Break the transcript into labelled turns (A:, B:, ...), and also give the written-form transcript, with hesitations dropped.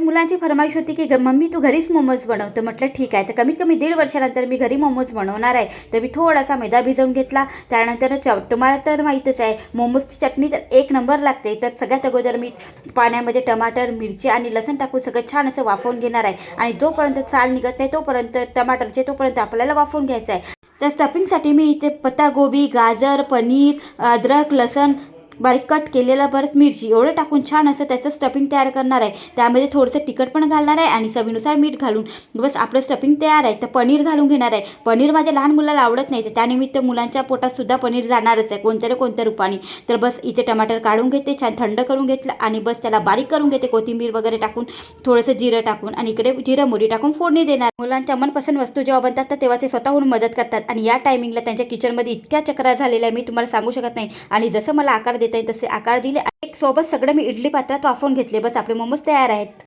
A: मुलांची फरमाईश होती की मम्मी तू घरीच मोमोज बनव. तर म्हटलं ठीक आहे. तर कमीत कमी 1.5 वर्षानंतर मी घरी मोमोज बनवणार आहे. तर मी थोडासा मैदा भिजवून घेतला. त्यानंतर तुम्हाला तर माहीतच आहे मोमोजची चटणी तर एक नंबर लागते. तर सगळ्यात अगोदर मी पाण्यामध्ये टमाटर, मिरची आणि लसूण टाकून सगळं छान असं वाफवून घेणार आहे. आणि जोपर्यंत साल निघत नाही तोपर्यंत तोपर्यंत आपल्याला वाफवून घ्यायचं आहे. तर स्टफिंगसाठी मी इथे पत्तागोबी, गाजर, पनीर, अद्रक, लसूण बारीक कट केलेलं, परत मिरची एवढं टाकून छान असं त्याचं स्टफिंग तयार करणार आहे. त्यामध्ये थोडंसं तिखट पण घालणार आहे आणि चवीनुसार मीठ घालून बस आपलं स्टफिंग तयार आहे. तर पनीर घालून घेणार आहे. पनीर माझ्या लहान मुलाला आवडत नाही, तर त्यानिमित्त मुलांच्या पोटात सुद्धा पनीर जाणारच आहे कोणत्या ना कोणत्या रूपाने. तर बस इथे टमाटर काढून घेते, छान थंड करून घेतलं आणि बस त्याला बारीक करून घेते, कोथिंबीर वगैरे टाकून, थोडंसं जिरं टाकून आणि इकडे जिरं मोहरी टाकून फोडणी देणार. मुलांच्या मनपसंत वस्तू जेव्हा बनतात तर तेव्हा ते स्वतःहून मदत करतात आणि या टायमिंगला त्यांच्या किचनमध्ये इतक्या चक्रा झालेल्या मी तुम्हाला सांगू शकत नाही. आणि जसं मला आकार देता येईल तसे आकार दिले. एक सोबत सगळं मी इडली पात्रात वाफवून घेतले. बस आपले मोमोज तयार आहेत.